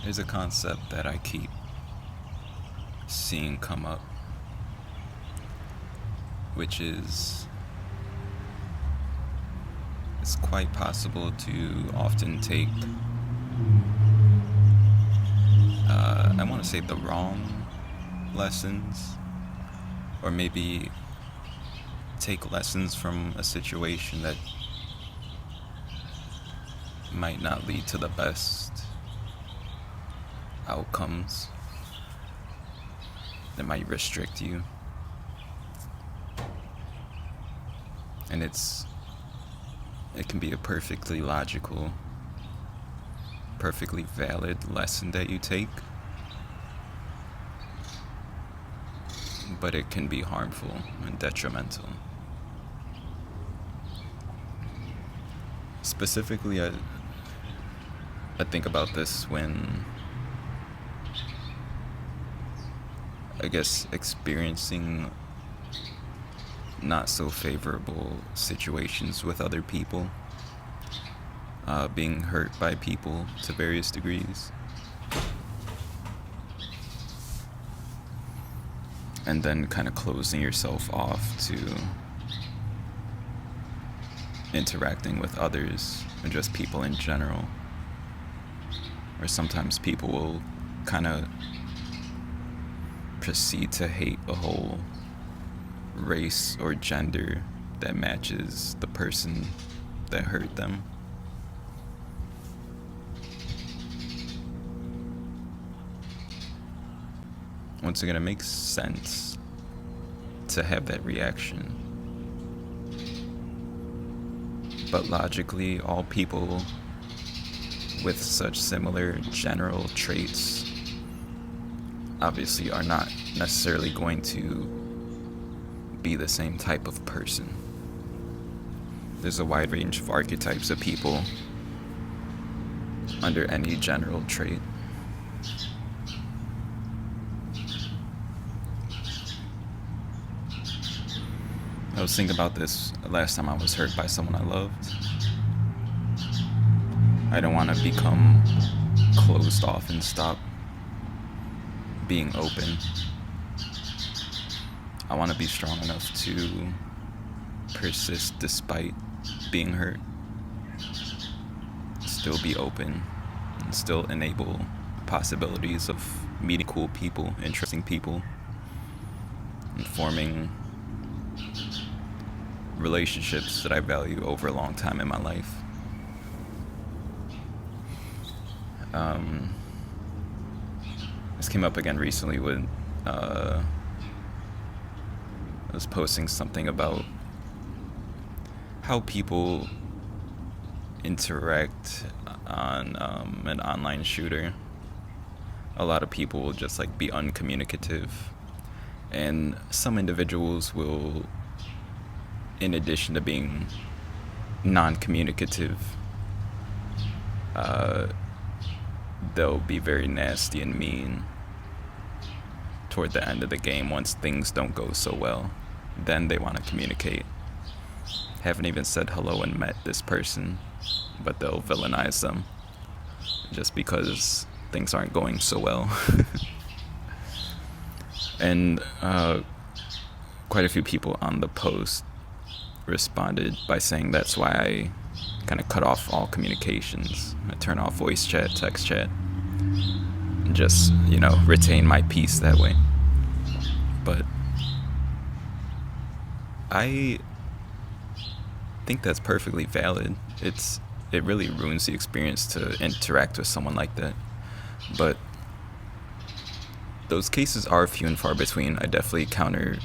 There's a concept that I keep seeing come up, which is it's quite possible to often take, I want to say, the wrong lessons, or maybe take lessons from a situation that might not lead to the best outcomes, that might restrict you. And it can be a perfectly logical, perfectly valid lesson that you take, but it can be harmful and detrimental. Specifically, I think about this when, I guess, experiencing not so favorable situations with other people, being hurt by people to various degrees, and then kind of closing yourself off to interacting with others and just people in general. Or sometimes people will kind of proceed to hate a whole race or gender that matches the person that hurt them. Once again, it makes sense to have that reaction. But logically, all people with such similar general traits obviously are not necessarily going to be the same type of person. There's a wide range of archetypes of people under any general trait. I was thinking about this last time I was hurt by someone I loved. I don't want to become closed off and stop being open. I want to be strong enough to persist despite being hurt, still be open, and still enable possibilities of meeting cool people, interesting people, and forming relationships that I value over a long time in my life. This came up again recently when I was posting something about how people interact on an online shooter. A lot of people will just be uncommunicative, and some individuals will, in addition to being non-communicative, they'll be very nasty and mean toward the end of the game once things don't go so well. Then they want to communicate. Haven't even said hello and met this person, but they'll villainize them just because things aren't going so well. And quite a few people on the post responded by saying that's why I kind of cut off all communications. I turn off voice chat, text chat, and just, retain my peace that way. But I think that's perfectly valid. It really ruins the experience to interact with someone like that. But those cases are few and far between. I definitely encounter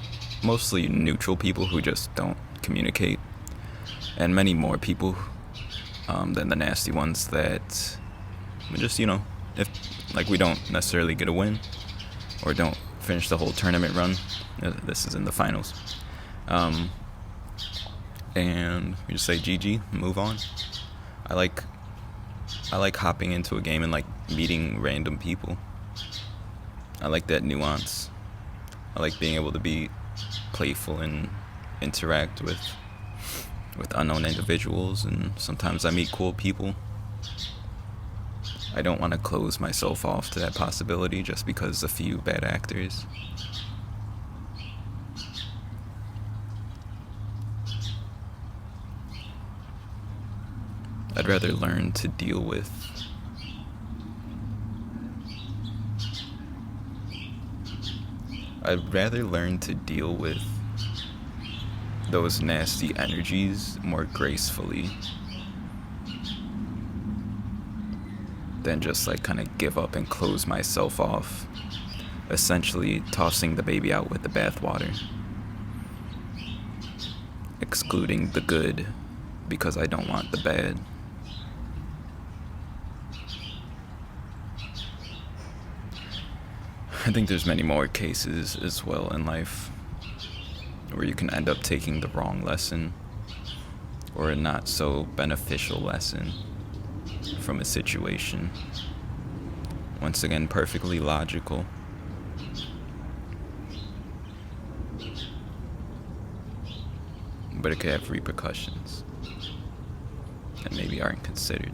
mostly neutral people who just don't communicate, and many more people than the nasty ones that just, if we don't necessarily get a win or don't finish the whole tournament run. This is in the finals. And we just say GG, move on. I like hopping into a game and meeting random people. I like that nuance. I like being able to be playful and interact with unknown individuals, and sometimes I meet cool people. I don't want to close myself off to that possibility just because a few bad actors. I'd rather learn to deal with those nasty energies more gracefully than just like kind of give up and close myself off, essentially tossing the baby out with the bathwater, excluding the good because I don't want the bad. I think there's many more cases as well in life where you can end up taking the wrong lesson or a not so beneficial lesson from a situation. Once again, perfectly logical. But it could have repercussions that maybe aren't considered.